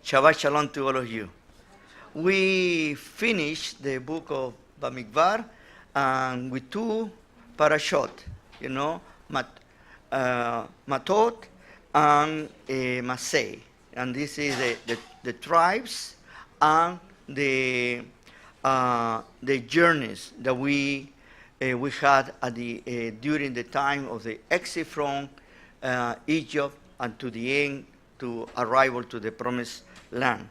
Shabbat Shalom to all of you. We finished the book of Bamidbar with two parashot, Matot and Masei. And this is the tribes and the journeys that we had at during the time of the exit from Egypt and to the end, to arrival to the promised land.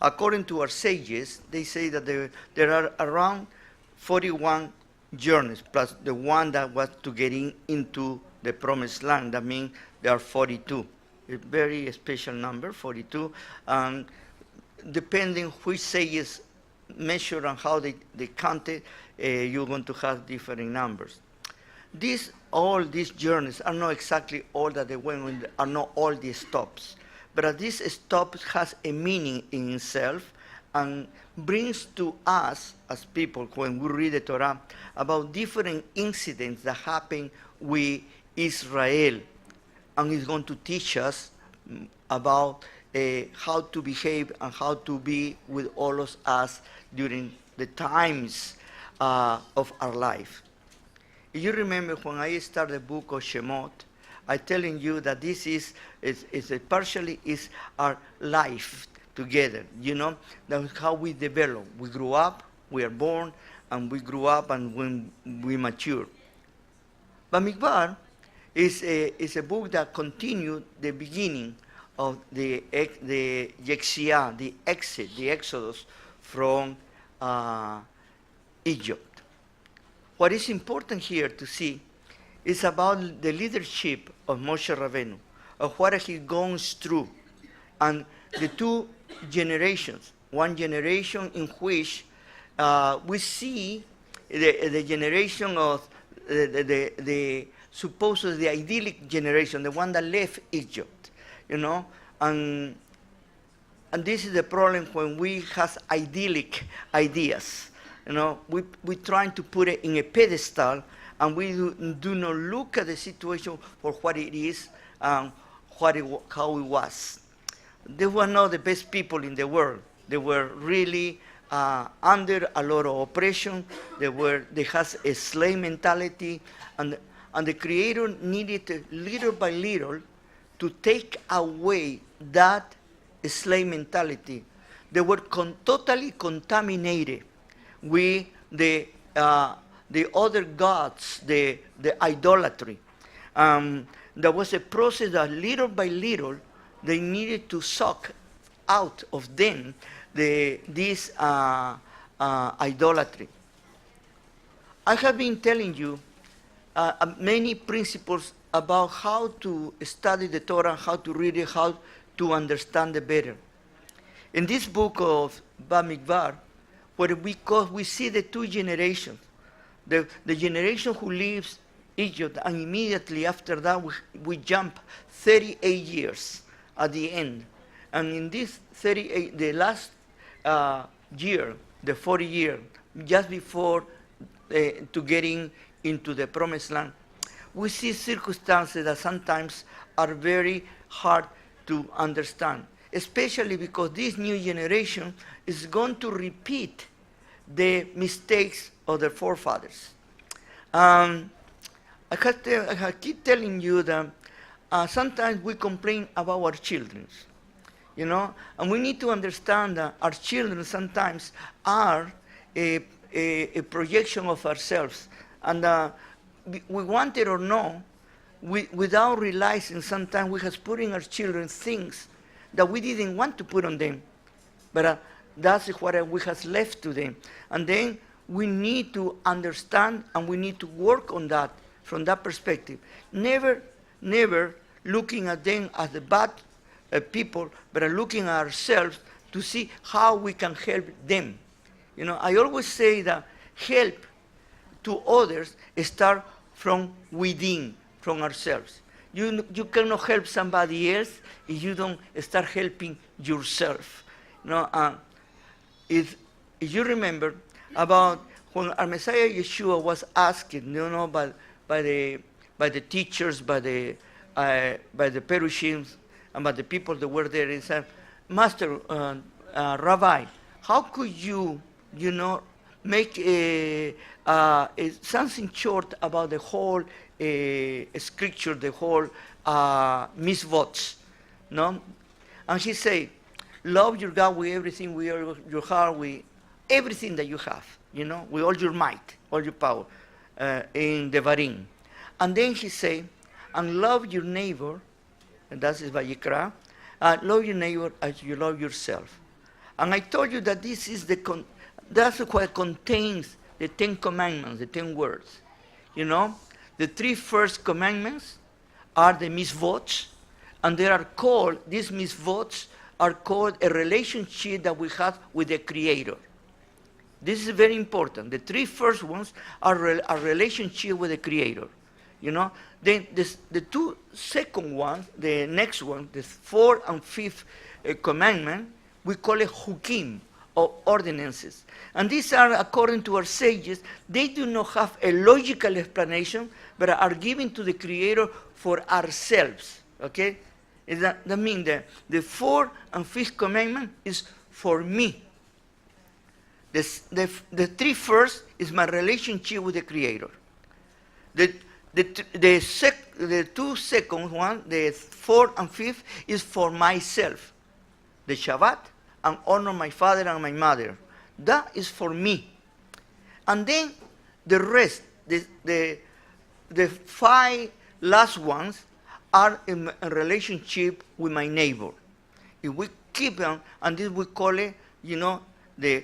According to our sages, they say that there are around 41 journeys, plus the one that was to get into the promised land. That means there are 42. A very special number, 42. And depending which sages measure and how they count it, you're going to have different numbers. All these journeys are not exactly all that they went on, are not all the stops. But this stop has a meaning in itself and brings to us as people, when we read the Torah, about different incidents that happen with Israel. And it's going to teach us about how to behave and how to be with all of us during the times of our life. You remember when I started the book of Shemot, I telling you that this is partially is our life together. That's how we develop. We grew up, we are born, and we grew up, and when we mature. Bamidbar is a book that continued the beginning of the Yexiah, the exit, the exodus from Egypt. What is important here to see is about the leadership of Moshe Rabbeinu, of what he goes through, and the two generations. One generation in which we see the generation of the supposedly idyllic generation, the one that left Egypt, and this is the problem when we have idyllic ideas. We trying to put it in a pedestal, and we do not look at the situation for what it is and how it was. They were not the best people in the world. They were really under a lot of oppression. They had a slave mentality, and the Creator needed little by little to take away that slave mentality. They were totally contaminated with the other gods, the idolatry. There was a process that little by little they needed to suck out of them this idolatry. I have been telling you many principles about how to study the Torah, how to read it, how to understand it better. In this book of Bamidbar, because we see the two generations, the generation who leaves Egypt, and immediately after that we jump 38 years at the end. And in this 38, the last year, the 40 year, just before to getting into the promised land, we see circumstances that sometimes are very hard to understand, especially because this new generation is going to repeat the mistakes of their forefathers. I keep telling you that sometimes we complain about our children, and we need to understand that our children sometimes are a projection of ourselves, and we want it or no, without realizing sometimes we have put in our children things that we didn't want to put on them, but that's what we have left to them. And then we need to understand, and we need to work on that from that perspective. Never looking at them as the bad people, but looking at ourselves to see how we can help them. I always say that help to others start from within, from ourselves. You cannot help somebody else if you don't start helping yourself. If you remember about when our Messiah Yeshua was asked, by the teachers, by the Perushim, and by the people that were there, he said, Master, Rabbi, how could you, make something short about the whole scripture, the whole mitzvot, no? And he say, love your God with everything, with your heart, with everything that you have, with all your might, all your power, in the Varim. And then he say, and love your neighbor, and that is Vayikra, love your neighbor as you love yourself. And I told you that this is that's what contains the 10 commandments, the 10 words. The 3 first commandments are the mitzvot, and these mitzvot are called a relationship that we have with the Creator. This is very important. The 3 first ones are a relationship with the Creator. Then the 2 second ones, the next one, the 4th and 5th commandment, we call it hukim, or ordinances. And these are, according to our sages, they do not have a logical explanation, but are given to the Creator for ourselves. Okay? That means that the 4th and 5th commandment is for me. The 3 first is my relationship with the Creator. The 2 second one, the 4th and 5th, is for myself. The Shabbat, and honor my father and my mother. That is for me. And then the rest, the 5 last ones, are in a relationship with my neighbor. If we keep them, and this we call it, the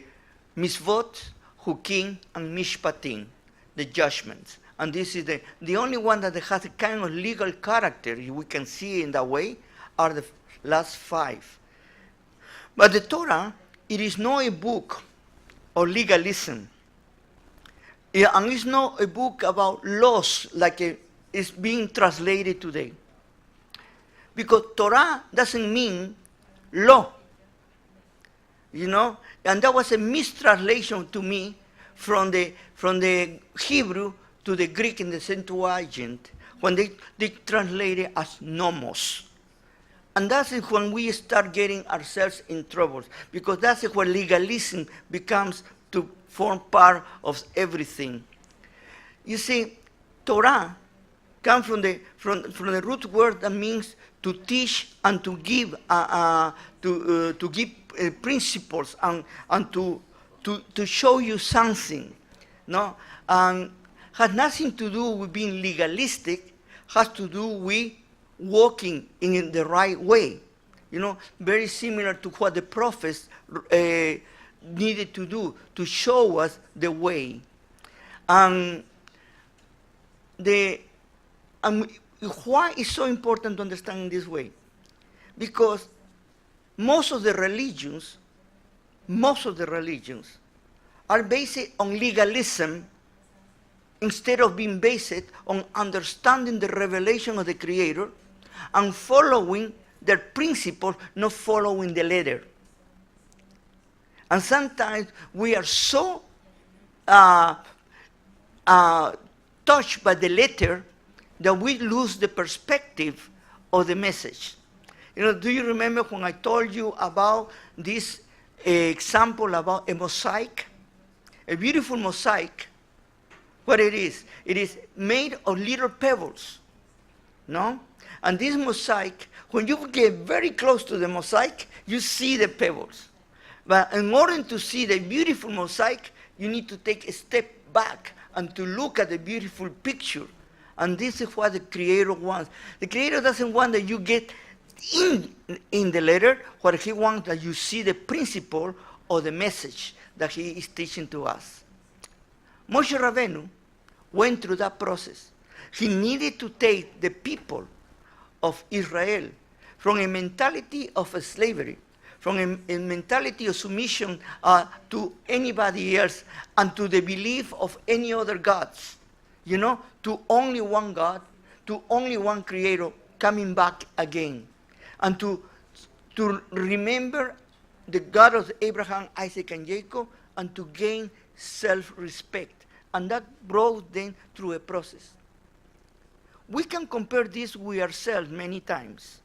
mitzvot, hukim, and mishpatim, the judgments. And this is the only one that has a kind of legal character, if we can see in that way, are the last 5. But the Torah, it is not a book of legalism. And it's not a book about laws like it's being translated today. Because Torah doesn't mean law. And that was a mistranslation to me from the Hebrew to the Greek in the Septuagint, when they translate it as nomos. And that's when we start getting ourselves in trouble, because that's where legalism becomes to form part of everything. You see, Torah comes from the root word that means to teach and to give principles and to show you something, no? And has nothing to do with being legalistic. Has to do with walking in the right way. Very similar to what the prophets needed to do to show us the way. And why is so important to understand in this way? Because most of the religions are based on legalism instead of being based on understanding the revelation of the Creator and following their principles, not following the letter. And sometimes we are so touched by the letter that we lose the perspective of the message. Do you remember when I told you about this example about a mosaic? A beautiful mosaic. What it is? It is made of little pebbles, no? And this mosaic, when you get very close to the mosaic, you see the pebbles. But in order to see the beautiful mosaic, you need to take a step back and to look at the beautiful picture. And this is what the Creator wants. The Creator doesn't want that you get in the letter. What He wants that you see the principle or the message that He is teaching to us. Moshe Rabbeinu went through that process. He needed to take the people of Israel from a mentality of slavery, from a mentality of submission to anybody else and to the belief of any other gods, to only one God, to only one Creator coming back again, and to remember the God of Abraham, Isaac, and Jacob, and to gain self-respect. And that brought them through a process. We can compare this with ourselves many times.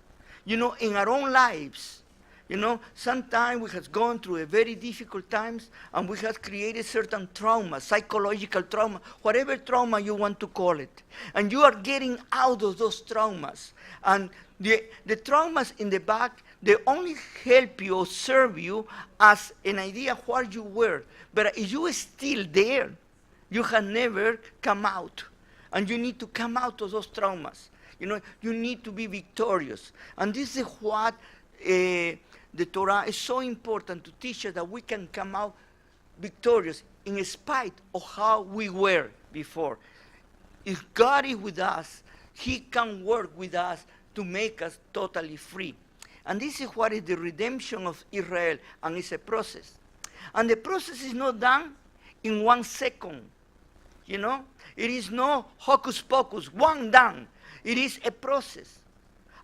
In our own lives, You know, sometimes we have gone through a very difficult times and we have created certain trauma, psychological trauma, whatever trauma you want to call it. And you are getting out of those traumas. And the traumas in the back, they only help you or serve you as an idea of where you were. But if you are still there, you have never come out. And you need to come out of those traumas. You know, you need to be victorious. And this is what the Torah is so important to teach us, that we can come out victorious in spite of how we were before. If God is with us, he can work with us to make us totally free. And this is what is the redemption of Israel, and it's a process. And the process is not done in 1 second. You know, it is no hocus pocus, one done. It is a process.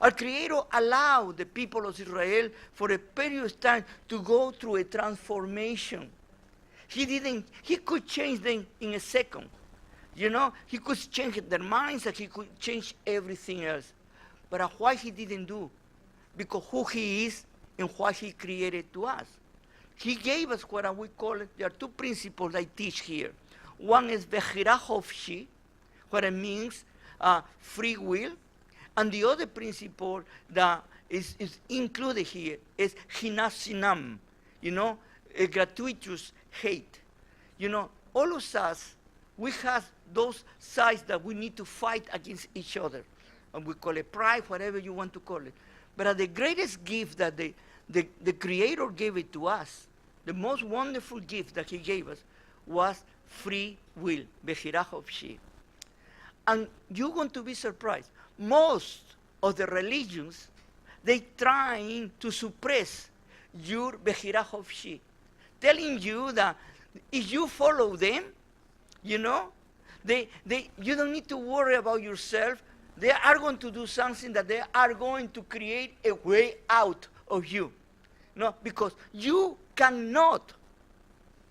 Our Creator allowed the people of Israel for a period of time to go through a transformation. He could change them in a second. You know, he could change their minds and he could change everything else. But why he didn't do? Because who he is and what he created to us. He gave us what we call it, there are two principles I teach here. One is Bechira Chofshi, what it means free will. And the other principle that is included here is Hinasinam, you know, a gratuitous hate. You know, all of us, we have those sides that we need to fight against each other. And we call it pride, whatever you want to call it. But the greatest gift that the Creator gave it to us, the most wonderful gift that he gave us, was free will, Bechira Chofshi. And you're going to be surprised. Most of the religions, they trying to suppress your Bechira Chofshi, telling you that if you follow them, you know, you don't need to worry about yourself. They are going to do something that they are going to create a way out of you. No, because you cannot.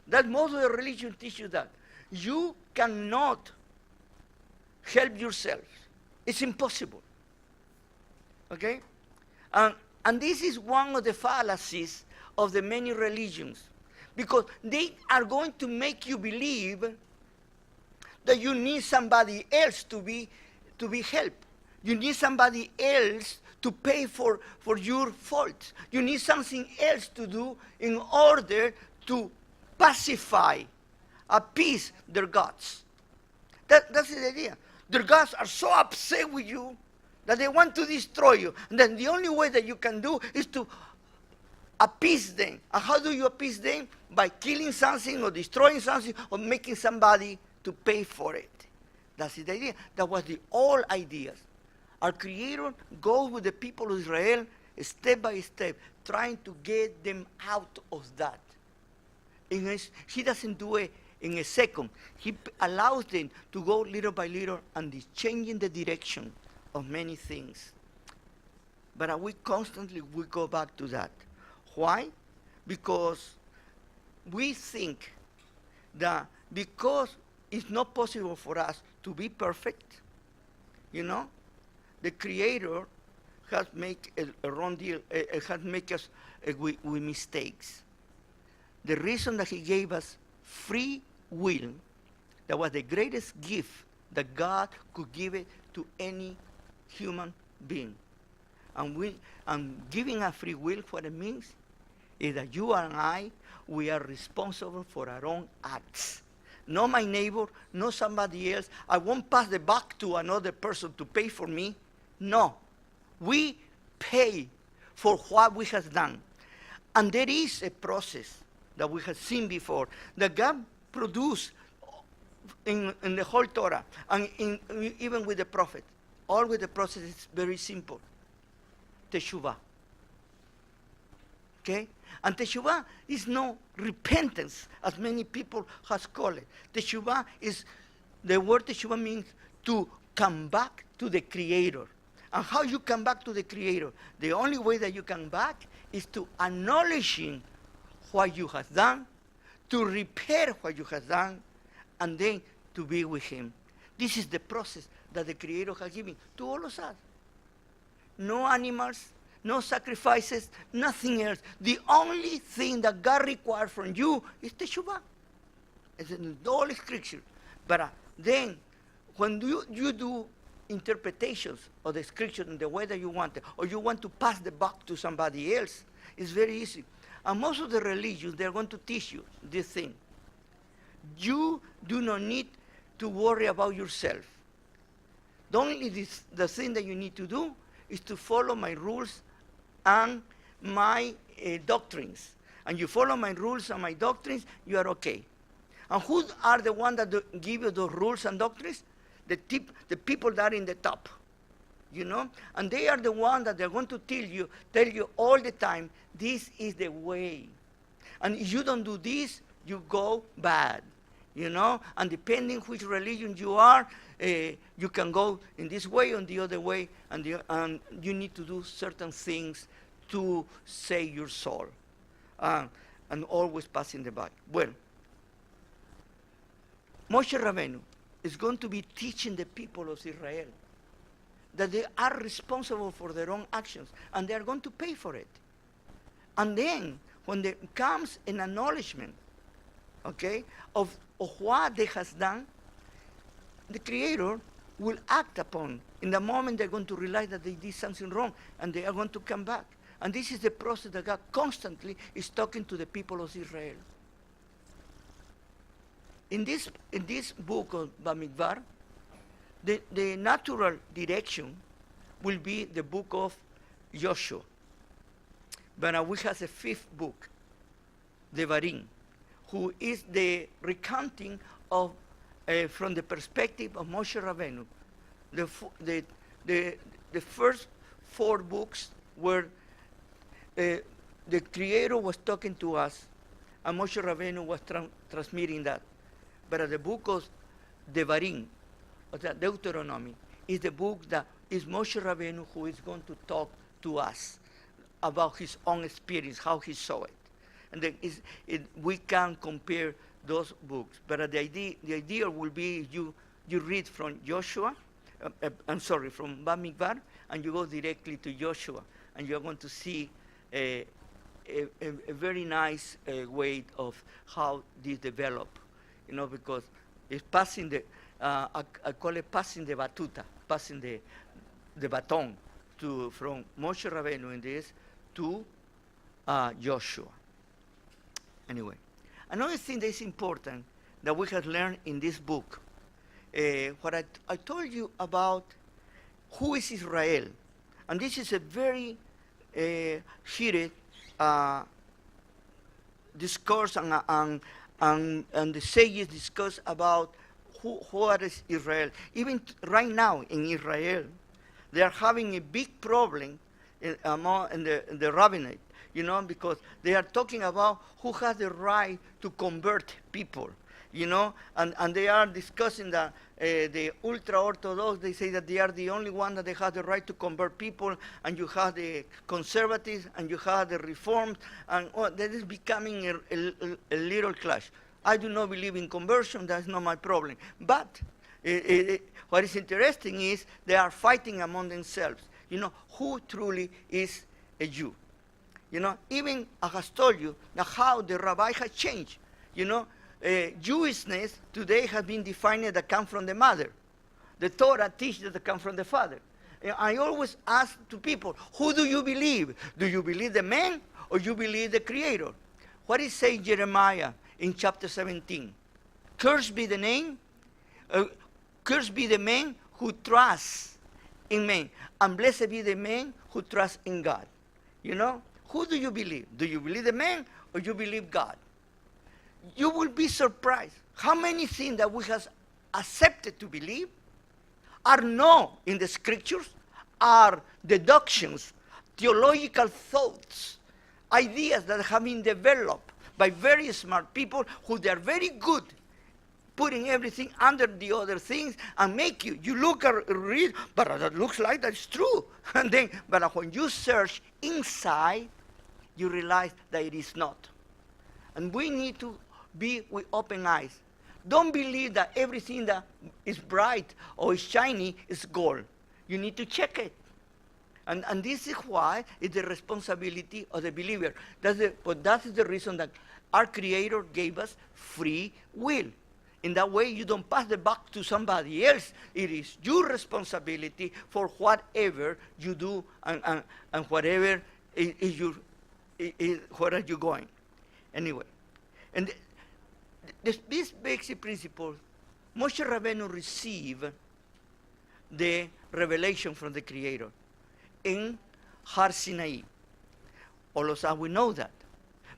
That most of the religion teach you that. You cannot help yourself. It's impossible. Okay? And this is one of the fallacies of the many religions. Because they are going to make you believe that you need somebody else to be helped. You need somebody else to pay for your faults. You need something else to do in order to pacify, appease their gods. That's the idea. Their gods are so upset with you that they want to destroy you. And then the only way that you can do is to appease them. And how do you appease them? By killing something or destroying something or making somebody to pay for it. That's the idea. That was the old ideas. Our Creator goes with the people of Israel step by step, trying to get them out of that. He doesn't do it in a second. He allows them to go little by little and is changing the direction of many things. But we constantly go back to that. Why? Because we think that because it's not possible for us to be perfect, you know, the Creator has made a wrong deal, has made us with mistakes. The reason that he gave us free will, that was the greatest gift that God could give it to any human being. And giving us free will, what it means is that you and I, we are responsible for our own acts. Not my neighbor, not somebody else. I won't pass the buck to another person to pay for me. No. We pay for what we have done. And there is a process that we have seen before, that God produced in the whole Torah, and even with the prophet. All with the process is very simple. Teshuvah. Okay? And Teshuvah is no repentance, as many people has called it. Teshuvah is, the word Teshuvah means to come back to the Creator. And how you come back to the Creator? The only way that you come back is to acknowledging what you have done, to repair what you have done, and then to be with Him. This is the process that the Creator has given to all of us. No animals, no sacrifices, nothing else. The only thing that God requires from you is teshuvah. It's in all scripture. But then, when you do interpretations of the scripture in the way that you want it, or you want to pass the buck to somebody else, it's very easy. And most of the religions, they're going to teach you this thing. You do not need to worry about yourself. The thing that you need to do is to follow my rules and my doctrines. And you follow my rules and my doctrines, you are okay. And who are the ones that give you those rules and doctrines? The people that are in the top, you know? And they are the ones that they're going to tell you all the time, this is the way. And if you don't do this, you go bad, you know? And depending which religion you are, you can go in this way or the other way, and you need to do certain things to save your soul. And always passing the buck. Well, Moshe Rabbeinu is going to be teaching the people of Israel that they are responsible for their own actions, and they are going to pay for it. And then, when there comes an acknowledgement, okay, of what they has done, the Creator will act upon. In the moment they're going to realize that they did something wrong, and they are going to come back. And this is the process that God constantly is talking to the people of Israel. In this book of Bamidbar, the natural direction will be the book of Yashuv. But we have a fifth book, Devarim, who is the recounting of, from the perspective of Moshe Rabbeinu. The first four books were the Creator was talking to us, and Moshe Rabbeinu was transmitting that. But the book of Devarim, or the Deuteronomy, is the book that is Moshe Rabbeinu who is going to talk to us about his own experience, how he saw it. And then we can compare those books. But the idea will be you read from Joshua, from Bamidbar, and you go directly to Joshua, and you're going to see a very nice way of how this developed. You know, because it's passing I call it passing the batuta, passing the baton from Moshe Rabbeinu in this to Joshua. Anyway, another thing that is important that we have learned in this book, what I told you about who is Israel, and this is a very heated discourse and the sages discuss about what is Israel. Even right now in Israel, they are having a big problem in the rabbinate, you know, because they are talking about who has the right to convert people, you know, and they are discussing that the ultra-Orthodox, they say that they are the only one that they have the right to convert people, and you have the conservatives, and you have the reformed, and that is becoming a little clash. I do not believe in conversion, that's not my problem. But what is interesting is they are fighting among themselves. You know, who truly is a Jew? You know, even I have told you that how the Rabbi has changed. You know, Jewishness today has been defined that come from the mother. The Torah teaches that come from the father. I always ask to people, who do you believe? Do you believe the man or you believe the Creator? What is saying Jeremiah in chapter 17? Cursed be the name, cursed be the man who trusts in man, and blessed be the man who trusts in God. You know, who do you believe? Do you believe the man or you believe God? You will be surprised how many things that we have accepted to believe are no in the scriptures, are deductions, theological thoughts, ideas that have been developed by very smart people who they are very good putting everything under the other things and make you look or read, but that looks like that's true. And then, but when you search inside, you realize that it is not. And we need to be with open eyes. Don't believe that everything that is bright or is shiny is gold. You need to check it. And this is why it's the responsibility of the believer. But that is the reason that our Creator gave us free will. In that way, you don't pass the buck to somebody else. It is your responsibility for whatever you do and whatever is your, where are you going. Anyway, and this basic principle, Moshe Rabbeinu received the revelation from the Creator in Har Sinai. All of us, we know that.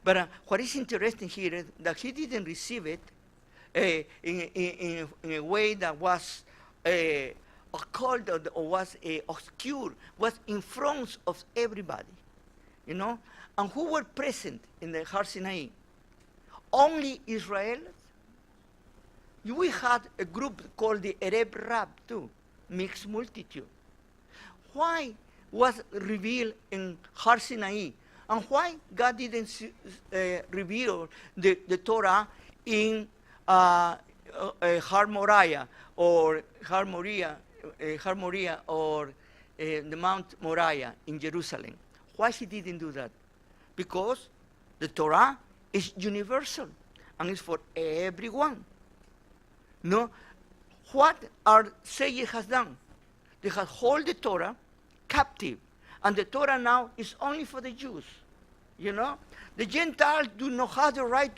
But what is interesting here is that he didn't receive it in a way that was occult or was obscure, was in front of everybody, you know? And who were present in the Har Sinai? Only Israel. We had a group called the Arab Rab too, mixed multitude. Why was revealed in Har Sinai? And why God didn't reveal the Torah in Har Moriah or Har Moriah or the Mount Moriah in Jerusalem? Why he didn't do that? Because the Torah is universal and it's for everyone. No, what our Shear has done? They have held the Torah captive, and the Torah now is only for the Jews. You know, the Gentiles do not have the right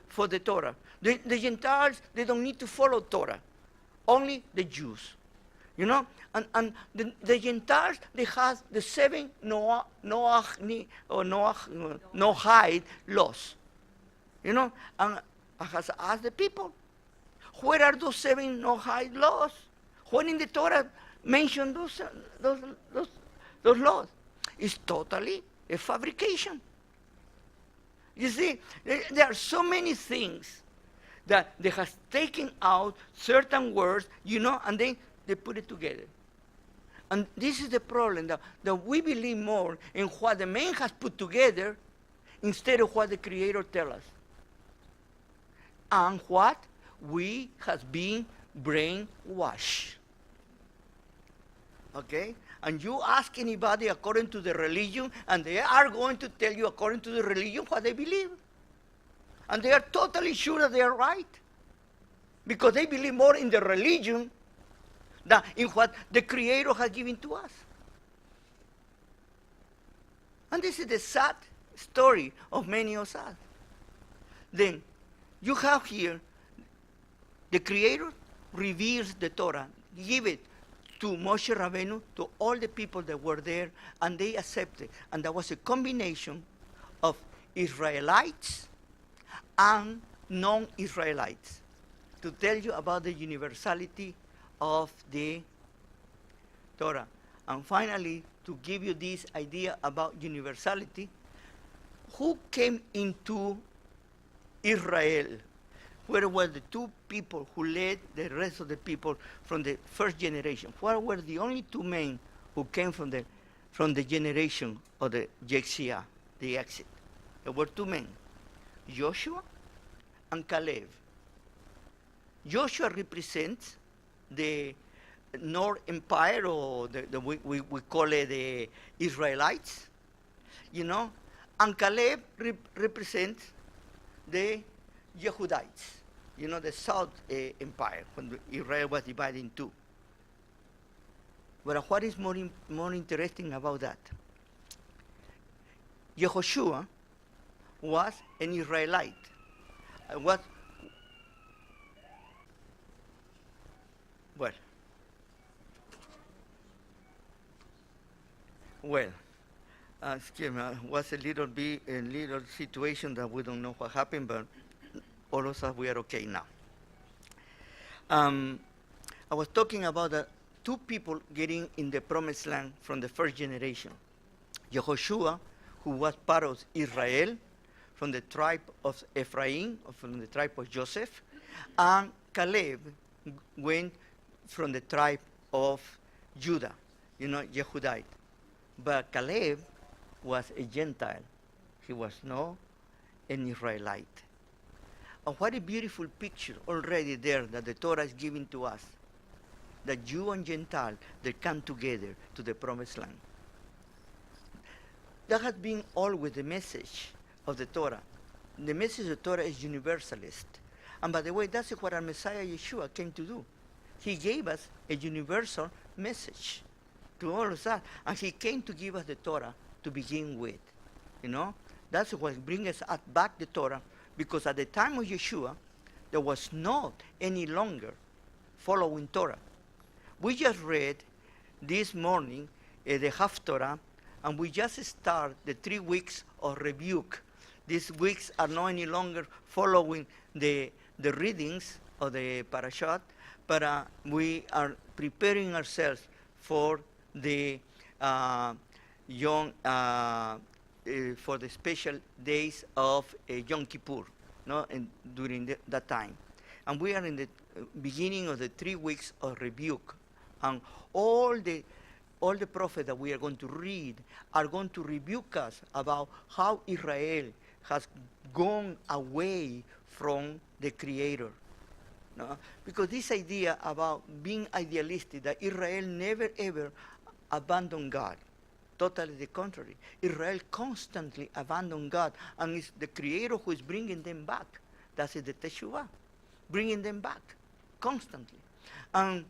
for the Torah. The Gentiles, they don't need to follow Torah. Only the Jews. You know, and the Gentiles, they have the 7 Noahide laws. You know, and I has asked the people, where are those 7 Noahide laws? When in the Torah mention those laws? It's totally a fabrication. You see, there are so many things that they have taken out certain words, you know, and then they put it together. And this is the problem, that we believe more in what the man has put together instead of what the Creator tells us. And what we have been brainwashed. Okay? And you ask anybody according to the religion, and they are going to tell you according to the religion what they believe. And they are totally sure that they are right. Because they believe more in the religion than in what the Creator has given to us. And this is the sad story of many of us. Then, you have here, the Creator reveals the Torah, give it to Moshe Rabbeinu, to all the people that were there, and they accepted. And that was a combination of Israelites and non-Israelites, to tell you about the universality of the Torah. And finally, to give you this idea about universality, who came into Israel? Where were the 2 people who led the rest of the people from the first generation? Where were the only 2 men who came from the generation of the Yeshua, the exit? There were 2 men, Joshua and Caleb. Joshua represents the North Empire, or we call it the Israelites, you know, and Caleb represents the Yehudites, you know, the South Empire, when Israel was divided in 2. But what is more interesting about that? Yehoshua was an Israelite. Excuse me, was a little situation that we don't know what happened, but all of us, we are okay now. I was talking about the 2 people getting in the promised land from the first generation. Yehoshua, who was part of Israel, from the tribe of Ephraim, or from the tribe of Joseph, and Caleb went from the tribe of Judah, you know, Yehudite. But Caleb was a Gentile. He was not an Israelite. And what a beautiful picture already there that the Torah is giving to us. That Jew and Gentile, they come together to the promised land. that has been always the message of the Torah. The message of the Torah is universalist. And by the way, that's what our Messiah Yeshua came to do. He gave us a universal message to all of us. And he came to give us the Torah to begin with. You know? That's what brings us back the Torah. Because at the time of Yeshua, there was not any longer following Torah. We just read this morning the Haftorah, and we just start the 3 weeks of rebuke. These weeks are not any longer following the readings of the parashat, but we are preparing ourselves for the for the special days of Yom Kippur, no, and during that time. And we are in the beginning of the 3 weeks of rebuke. And all the prophets that we are going to read are going to rebuke us about how Israel has gone away from the Creator. No? Because this idea about being idealistic, that Israel never ever abandoned God. Totally the contrary. Israel constantly abandoned God, and it's the Creator who is bringing them back. That's the Teshuvah, bringing them back constantly. And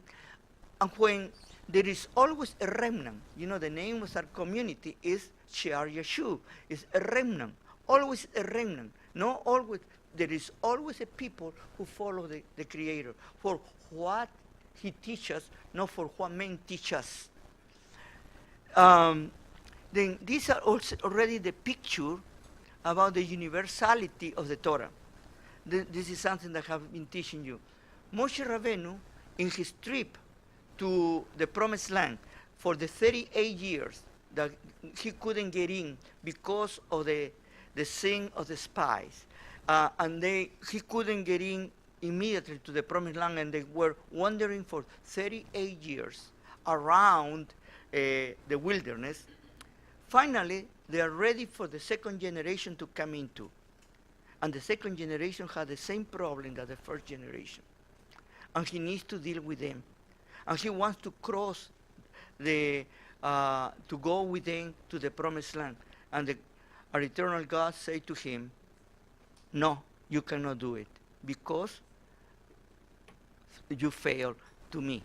when there is always a remnant, you know, the name of our community is Shear Yashuv. It's a remnant, always a remnant. No, always there is always a people who follow the Creator for what He teaches, not for what men teach us. Then these are also already the picture about the universality of the Torah. This is something that I have been teaching you. Moshe Rabbeinu, in his trip to the Promised Land for the 38 years that he couldn't get in because of the sin of the spies, and he couldn't get in immediately to the Promised Land, and they were wandering for 38 years around the wilderness. Finally, they are ready for the second generation to come into. And the second generation had the same problem that the first generation. And he needs to deal with them. And he wants to cross to go with them to the Promised Land. And our eternal God said to him, no, you cannot do it, because you failed to me.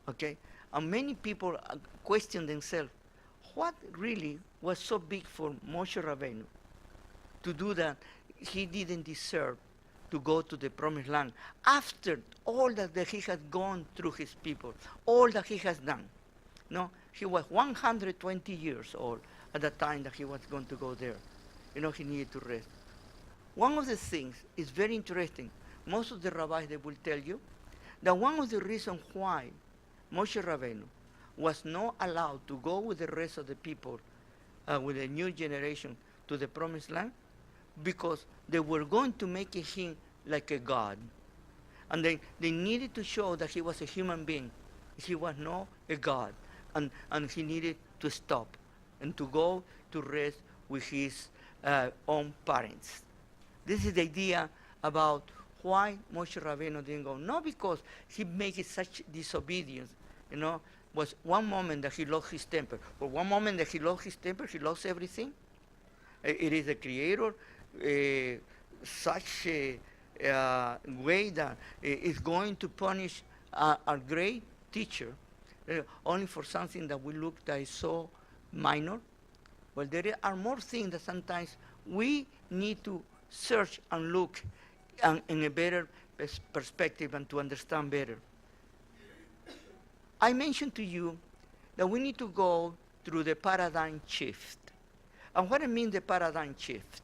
Okay? And many people question themselves, what really was so big for Moshe Rabbeinu to do that he didn't deserve to go to the Promised Land after all that he had gone through his people, all that he has done? No, he was 120 years old at the time that he was going to go there. You know, he needed to rest. One of the things is very interesting. Most of the rabbis, they will tell you that one of the reasons why Moshe Rabbeinu was not allowed to go with the rest of the people, with the new generation, to the Promised Land, because they were going to make him like a god. And they needed to show that he was a human being. He was not a god. And he needed to stop and to go to rest with his own parents. This is the idea about why Moshe Rabbeinu didn't go. Not because he made such disobedience, you know, was one moment that he lost his temper. For one moment that he lost his temper, he lost everything. It is the Creator, such a way that is going to punish our great teacher only for something that we look that is so minor. Well, there are more things that sometimes we need to search and look in a better perspective and to understand better. I mentioned to you that we need to go through the paradigm shift. And what I mean the paradigm shift?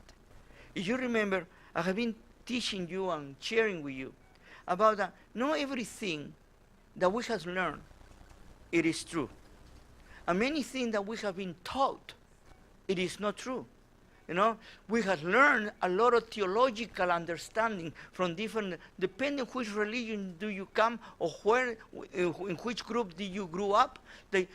If you remember, I have been teaching you and sharing with you about that not everything that we have learned, it is true. And many things that we have been taught, it is not true. You know, we have learned a lot of theological understanding from different, depending which religion do you come or where, in which group do you grow up, they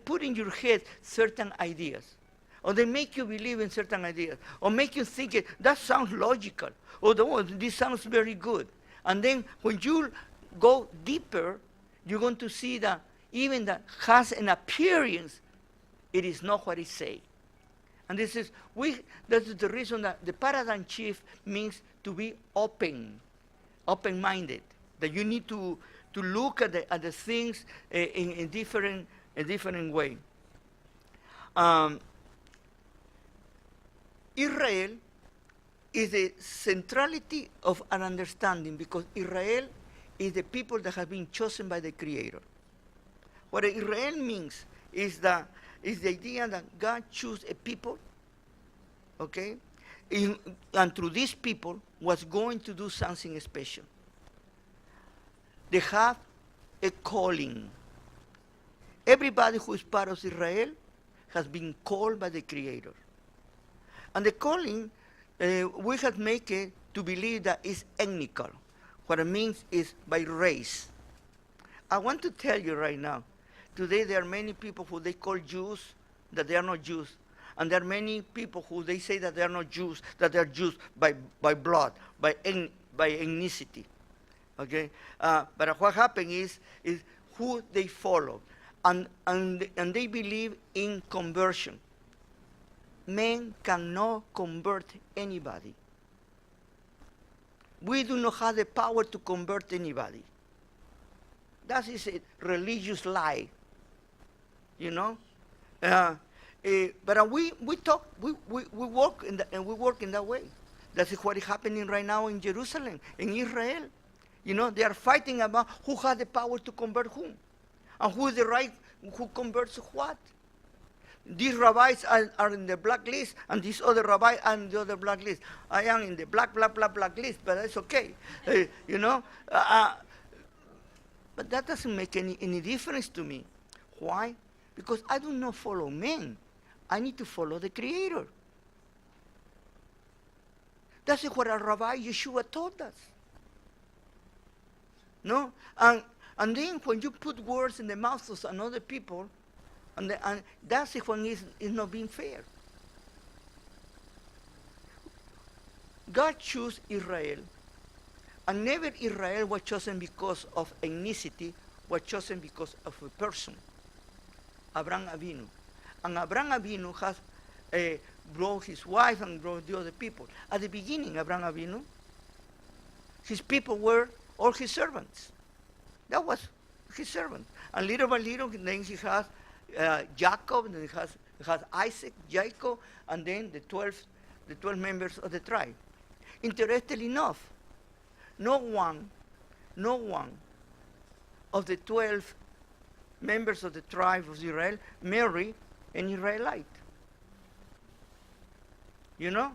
put in your head certain ideas. Or they make you believe in certain ideas. Or make you think, that sounds logical. Or this sounds very good. And then when you go deeper, you're going to see that even that has an appearance, it is not what it says. And that is the reason that the paradigm shift means to be open-minded. That you need to look at the things in a different way. Israel is the centrality of an understanding, because Israel is the people that have been chosen by the Creator. What Israel means is the idea that God chose a people, okay, and through these people was going to do something special. They have a calling. Everybody who is part of Israel has been called by the Creator. And the calling, we have made it to believe that it's ethnical. What it means is by race. I want to tell you right now, today there are many people who they call Jews, that they are not Jews. And there are many people who they say that they are not Jews, that they are Jews by blood, by ethnicity. Okay? But what happened is who they follow. And they believe in conversion. Men cannot convert anybody. We do not have the power to convert anybody. That is a religious lie, you know. But we work in that way. That's what is happening right now in Jerusalem, in Israel. You know, they are fighting about who has the power to convert whom, and who is the right, who converts what. These rabbis are in the black list, and these other rabbis are in the other black list. I am in the black list, but that's okay, you know. But that doesn't make any difference to me. Why? Because I do not follow men. I need to follow the Creator. That's what our Rabbi Yashuv taught us. No? And then when you put words in the mouths of another people, and that's when it's not being fair. God chose Israel. And never Israel was chosen because of ethnicity, was chosen because of a person, Abraham Avinu. And Abraham Avinu has brought his wife and brought the other people. At the beginning, Abraham Avinu, his people were all his servants. That was his servant. And little by little, then he has Jacob, and then he has Isaac, Jacob, and then the 12 members of the tribe. Interestingly enough, no one of the 12 members of the tribe of Israel married an Israelite. You know?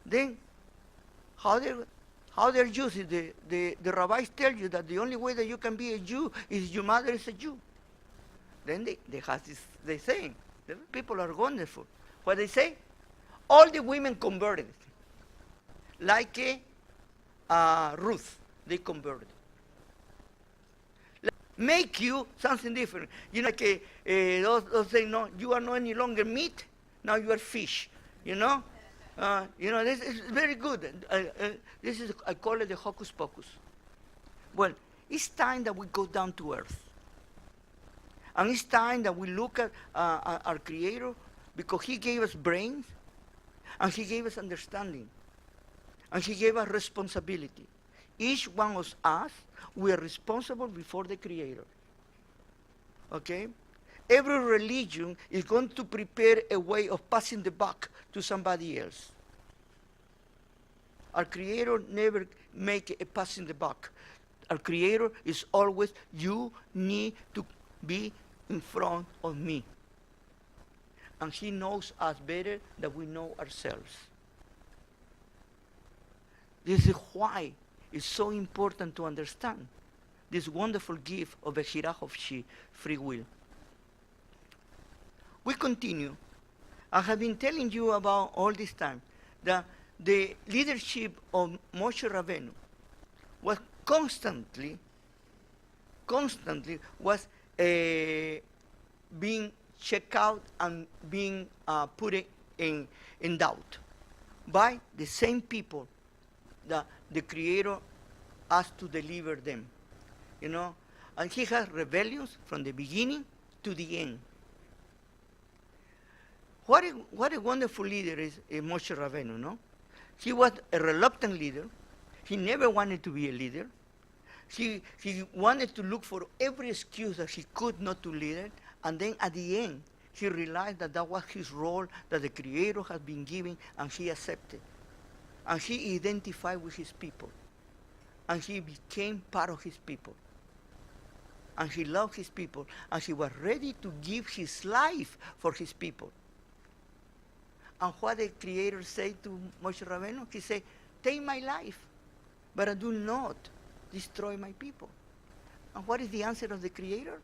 Then, how they're Jews? The rabbis tell you that the only way that you can be a Jew is your mother is a Jew. Then they have this saying. The people are wonderful. What they say? All the women converted. Like Ruth, they converted. Make you something different. You know, like those say, no, you are not any longer meat, now you are fish. You know? This is very good. I call it the hocus pocus. Well, it's time that we go down to earth. And it's time that we look at our Creator, because He gave us brains, and He gave us understanding, and He gave us responsibility. Each one of us, we are responsible before the Creator. Okay? Every religion is going to prepare a way of passing the buck to somebody else. Our Creator never make a passing the buck. Our Creator is always, you need to be in front of me. And He knows us better than we know ourselves. This is why it's so important to understand this wonderful gift of the Hirah of free will. We continue. I have been telling you about all this time that the leadership of Moshe Rabbeinu was constantly was being checked out and being put in doubt by the same people that the Creator asked to deliver them. You know, and he has rebellions from the beginning to the end. What a wonderful leader is Moshe Rabbeinu, no? He was a reluctant leader. He never wanted to be a leader. He wanted to look for every excuse that he could not to lead it. And then at the end, he realized that that was his role that the Creator had been giving, and he accepted. And he identified with his people. And he became part of his people. And he loved his people. And he was ready to give his life for his people. And what the Creator said to Moshe Rabbeinu, he said, take my life, but do not destroy my people. And what is the answer of the Creator?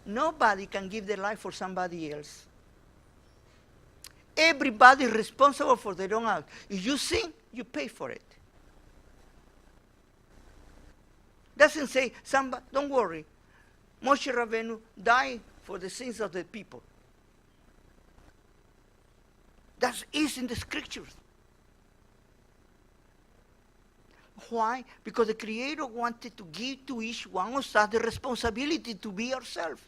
Nobody can give their life for somebody else. Everybody is responsible for their own act. If you sin, you pay for it. Doesn't say, somebody, don't worry, Moshe Rabbeinu died for the sins of the people. That is in the scriptures. Why? Because the Creator wanted to give to each one of us the responsibility to be ourselves.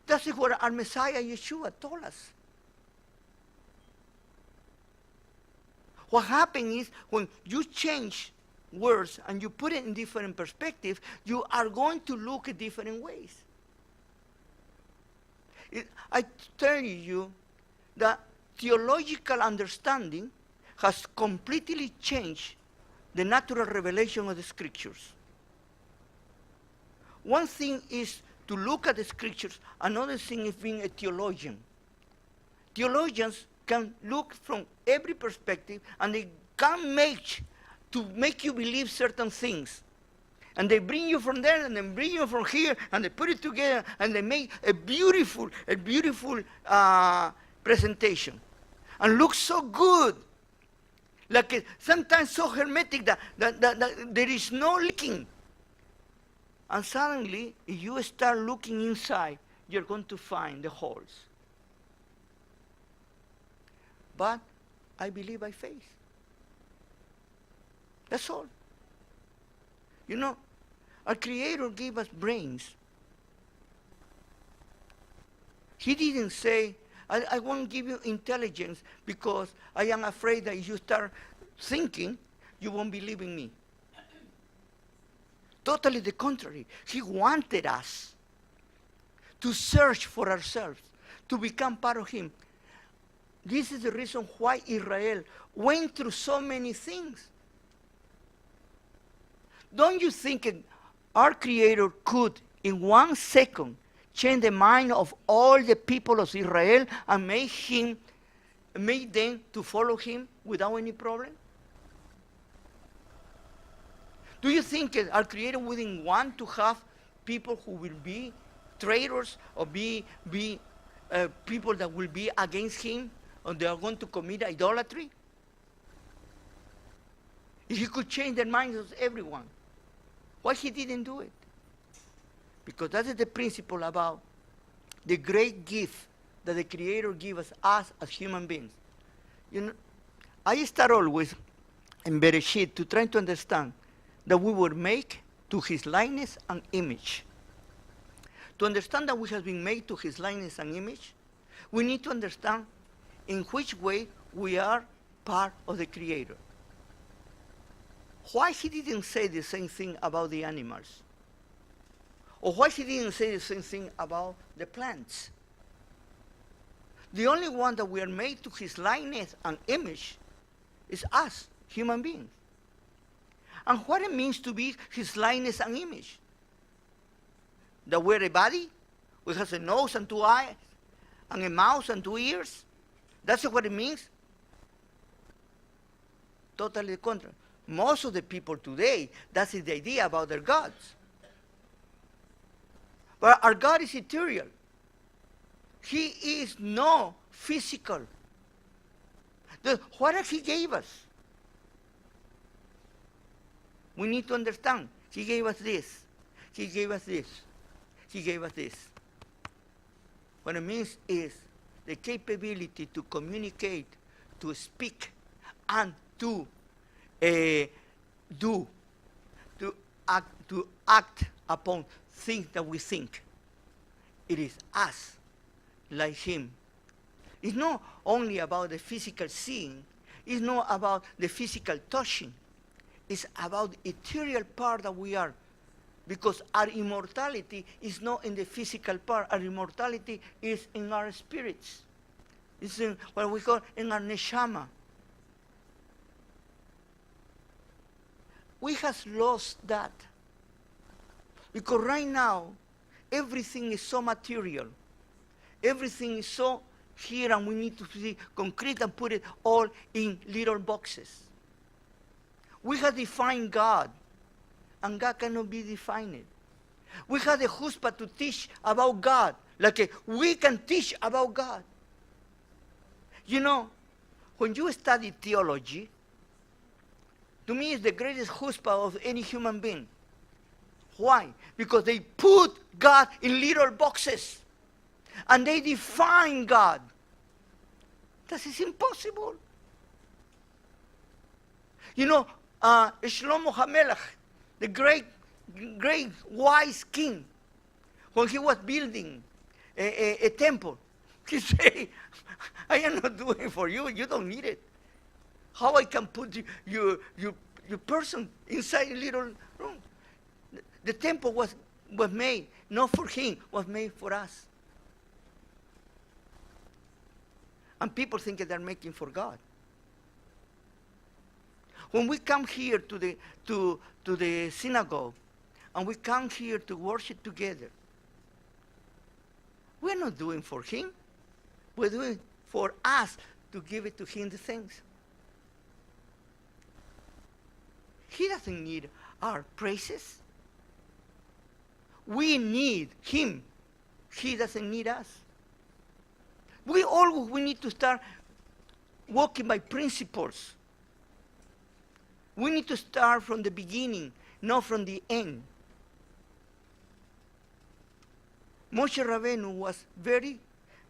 That's what our Messiah, Yeshua, told us. What happens is when you change words and you put it in different perspective, you are going to look at different ways. I tell you that theological understanding has completely changed the natural revelation of the scriptures. One thing is to look at the scriptures, another thing is being a theologian. Theologians can look from every perspective, and they can make you believe certain things. And they bring you from there, and then bring you from here, and they put it together, and they make a beautiful presentation. And looks so good. Like sometimes so hermetic that there is no leaking. And suddenly, if you start looking inside, you're going to find the holes. But I believe by faith. That's all. You know, our Creator gave us brains. He didn't say, I won't give you intelligence because I am afraid that if you start thinking, you won't believe in me. Totally the contrary. He wanted us to search for ourselves, to become part of Him. This is the reason why Israel went through so many things. Don't you think our Creator could, in 1 second, change the mind of all the people of Israel and make them to follow Him without any problem? Do you think our Creator wouldn't want to have people who will be traitors or be people that will be against Him, or they are going to commit idolatry? If He could change the minds of everyone, why He didn't do it? Because that is the principle about the great gift that the Creator gives us as human beings. You know, I start always in Bereshit to try to understand that we were made to His likeness and image. To understand that we have been made to His likeness and image, we need to understand in which way we are part of the Creator. Why He didn't say the same thing about the animals? Or why He didn't say the same thing about the plants? The only one that we are made to His likeness and image is us, human beings. And what it means to be His likeness and image? That we're a body, we have a nose and 2 eyes, and a mouth and 2 ears. That's what it means? Totally the contrary. Most of the people today, that is the idea about their gods. But our God is ethereal. He is no physical. What He gave us? We need to understand. He gave us this. He gave us this. He gave us this. What it means is the capability to communicate, to speak, and to act upon things that we think. It is us, like him. It's not only about the physical seeing. It's not about the physical touching. It's about the ethereal part that we are. Because our immortality is not in the physical part. Our immortality is in our spirits. It's in what we call in our neshama. We have lost that. Because right now, everything is so material. Everything is so here, and we need to see concrete and put it all in little boxes. We have defined God, and God cannot be defined. We have the chutzpah to teach about God, like we can teach about God. You know, when you study theology, to me it's the greatest chutzpah of any human being. Why? Because they put God in little boxes, and they define God. That is impossible. You know, Shlomo HaMelech, the great wise king, when he was building a temple, he said, I am not doing it for you. You don't need it. How I can put your person inside a little room? The temple was made not for him, was made for us. And people think that they're making for God. When we come here to the synagogue, and we come here to worship together, we're not doing for him. We're doing for us to give it to him the things. He doesn't need our praises. We need him. He doesn't need us. We need to start walking by principles. We need to start from the beginning, not from the end. Moshe Rabbeinu was very,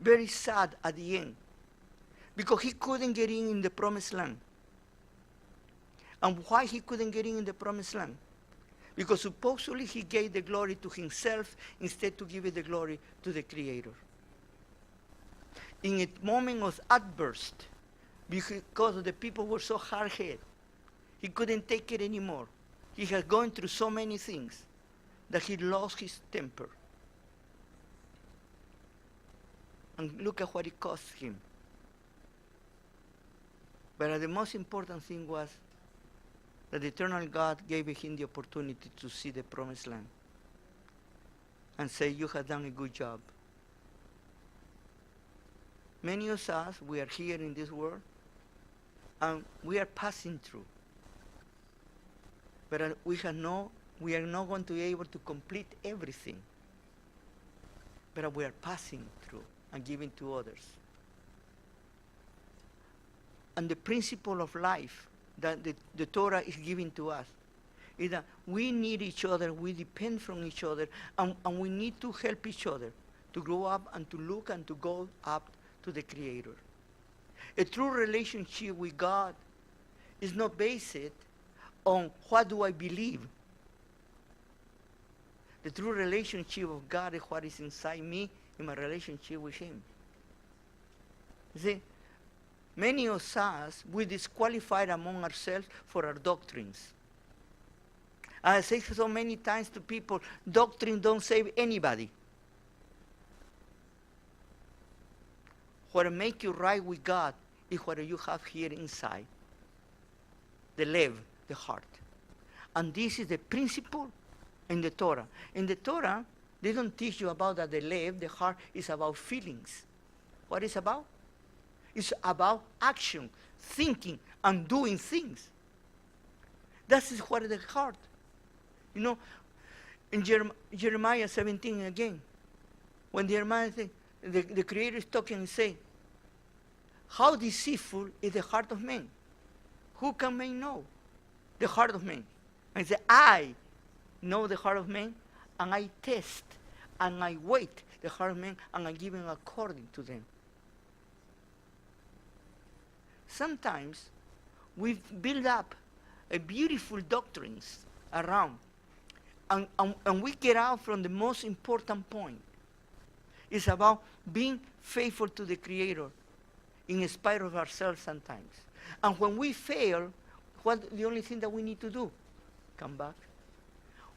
very sad at the end because he couldn't get in the promised land. And why he couldn't get in the promised land? Because supposedly he gave the glory to himself instead to give it the glory to the Creator. In a moment of outburst, because the people were so hard-headed, he couldn't take it anymore. He had gone through so many things that he lost his temper. And look at what it cost him. But the most important thing was that the eternal God gave him the opportunity to see the promised land and say, you have done a good job. Many of us, we are here in this world, and we are passing through. But we are not going to be able to complete everything. But we are passing through and giving to others. And the principle of life that the Torah is giving to us is that we need each other, we depend from each other, and we need to help each other to grow up and to look and to go up to the Creator. A true relationship with God is not based on what do I believe. The true relationship of God is what is inside me in my relationship with Him. You see, many of us, we disqualified among ourselves for our doctrines. I say so many times to people, doctrine don't save anybody. What make you right with God is what you have here inside. The lev, the heart. And this is the principle in the Torah. In the Torah, they don't teach you about that the lev, the heart, is about feelings. What is about? It's about action, thinking, and doing things. That is what is the heart. You know, in Jeremiah 17 again, when Jeremiah says, the Creator is talking and saying, how deceitful is the heart of man? Who can man know the heart of man? And he said, I know the heart of man, and I test, and I wait the heart of man, and I give him according to them. Sometimes we build up a beautiful doctrines around, and we get out from the most important point. It's about being faithful to the Creator in spite of ourselves sometimes. And when we fail, what the only thing that we need to do? Come back.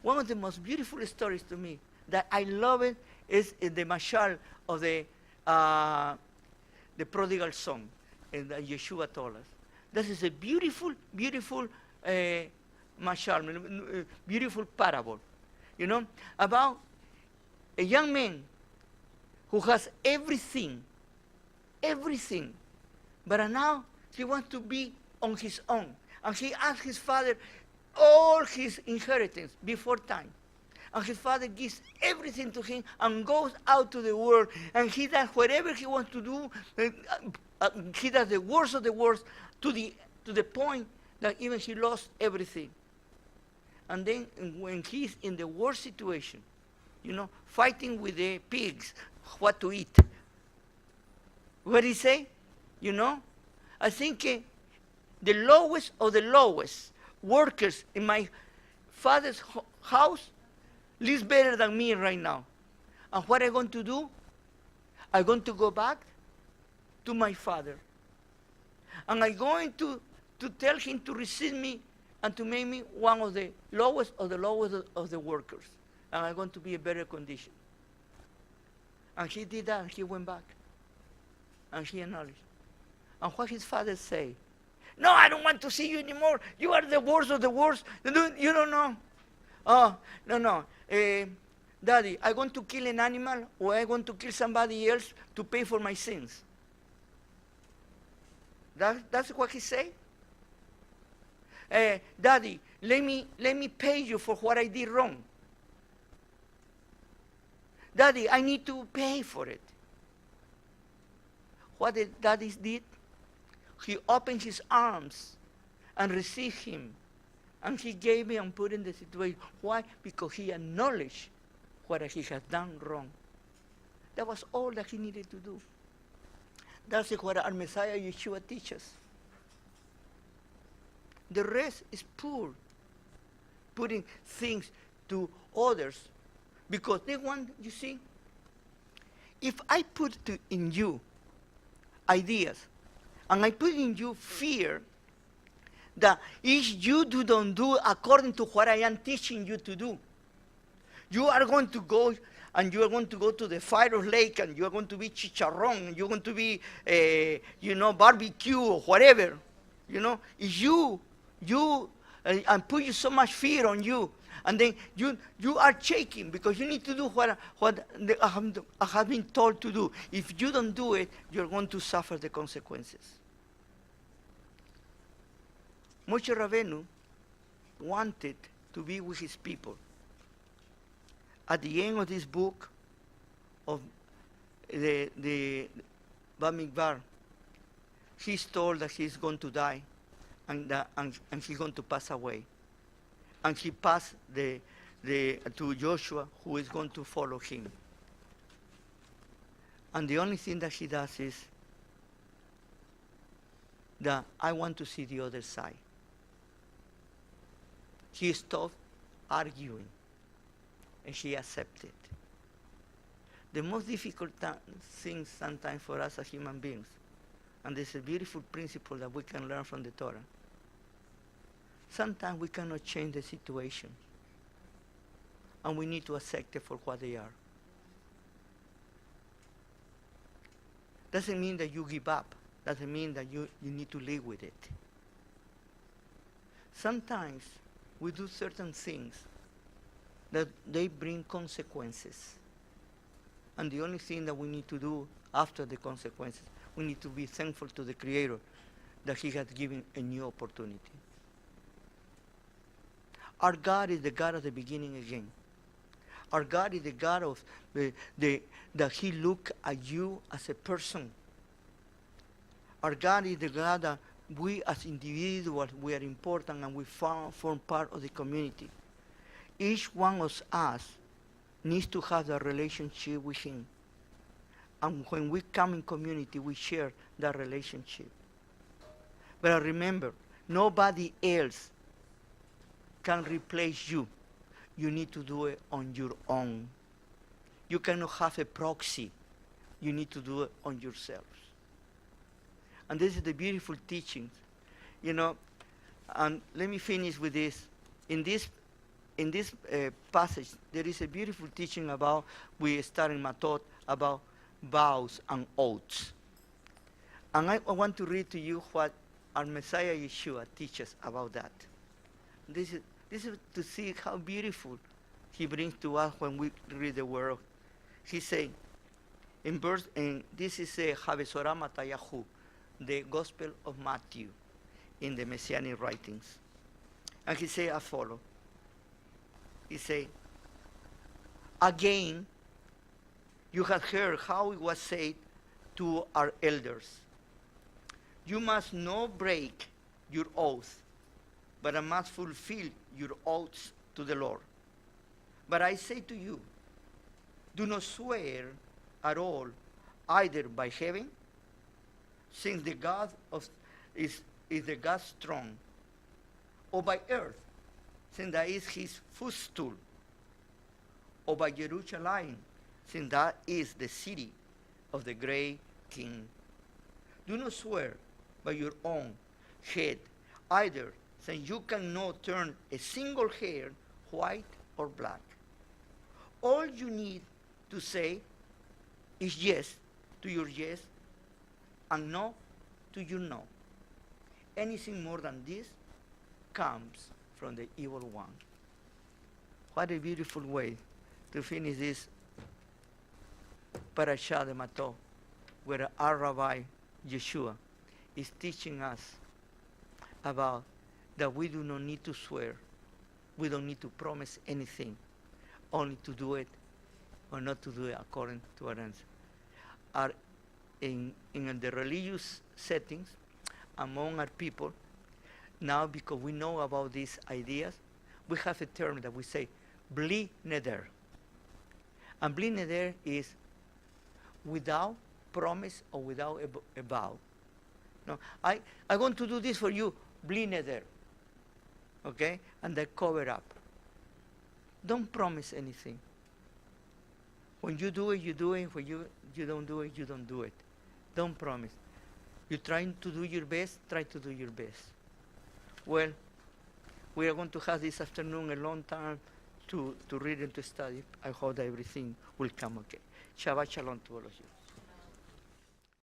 One of the most beautiful stories to me that I love it is the mashal of the prodigal son, and Yeshua told us. This is a beautiful, beautiful mashal, beautiful parable, about a young man who has everything, but now he wants to be on his own. And he asked his father all his inheritance before time. And his father gives everything to him and goes out to the world. And he does whatever he wants to do. He does the worst of the worst to the point that even he lost everything. And then when he's in the worst situation, fighting with the pigs, what to eat. What did he say? I think the lowest of the lowest workers in my father's house lives better than me right now. And what am I going to do? I'm going to go back to my father. And I'm going to tell him to receive me and to make me one of the lowest of the workers. And I'm going to be a better condition. And he did that, and he went back. And he acknowledged. And what his father say? No, I don't want to see you anymore. You are the worst of the worst. You don't know. Oh, no. Daddy, I'm going to kill an animal, or I'm going to kill somebody else to pay for my sins. That's what he say? Daddy, let me pay you for what I did wrong. Daddy, I need to pay for it. What did daddy did? He opened his arms and received him. And he gave me and put in the situation. Why? Because he acknowledged what he had done wrong. That was all that he needed to do. That's what our Messiah Yeshua teaches. The rest is poor, putting things to others. Because they want, you see, if I put in you ideas, and I put in you fear, that if you don't do according to what I am teaching you to do, you are going to go and you are going to go to the fire lake and you are going to be chicharron, and you're going to be, barbecue or whatever. If you and put you so much fear on you, and then you are shaking because you need to do what I have been told to do. If you don't do it, you're going to suffer the consequences. Moshe Rabbeinu wanted to be with his people. At the end of this book of the Bamidbar, he's told that he's going to die and he's going to pass away. And he passed to Joshua, who is going to follow him. And the only thing that he does is that I want to see the other side. He stopped arguing, and he accepted. The most difficult thing sometimes for us as human beings, and there's a beautiful principle that we can learn from the Torah. Sometimes we cannot change the situation, and we need to accept it for what they are. Doesn't mean that you give up. Doesn't mean that you need to live with it. Sometimes we do certain things that they bring consequences. And the only thing that we need to do after the consequences, we need to be thankful to the Creator that He has given a new opportunity. Our God is the God of the beginning again. Our God is the God of that He look at you as a person. Our God is the God that we as individuals, we are important and we form part of the community. Each one of us needs to have a relationship with Him. And when we come in community, we share that relationship. But remember, nobody else can replace you. You need to do it on your own. You cannot have a proxy you need to do it on yourselves. And this is the beautiful teachings. You know, and let me finish with this. In this passage, there is a beautiful teaching about, we start in Matot, about vows and oaths. And I want to read to you what our Messiah Yeshua teaches about that. This is to see how beautiful he brings to us when we read the word. He says, this is a Habesorah Matayahu, the Gospel of Matthew in the Messianic writings. And he says as follows. He says, again, you have heard how it was said to our elders, you must not break your oath, but I must fulfill your oaths to the Lord. But I say to you, do not swear at all, either by heaven, since the God is the God strong, or by earth, since that is his footstool, or by Jerusalem, since that is the city of the great king. Do not swear by your own head, either, since you cannot turn a single hair white or black. All you need to say is yes to your yes and no to your no. Anything more than this comes from the evil one. What a beautiful way to finish this parasha de Matot, where our Rabbi Yeshua is teaching us about that we do not need to swear, we don't need to promise anything, only to do it or not to do it according to our answer. In the religious settings, among our people, now because we know about these ideas, we have a term that we say, bli neder. And bli neder is without promise or without a vow. No, I'm going to do this for you, bli neder. Okay? And they cover up. Don't promise anything. When you do it, you do it. When you don't do it, you don't do it. Don't promise. You're trying to do your best, try to do your best. Well, we are going to have this afternoon a long time to read and to study. I hope that everything will come okay. Shabbat shalom to all of you.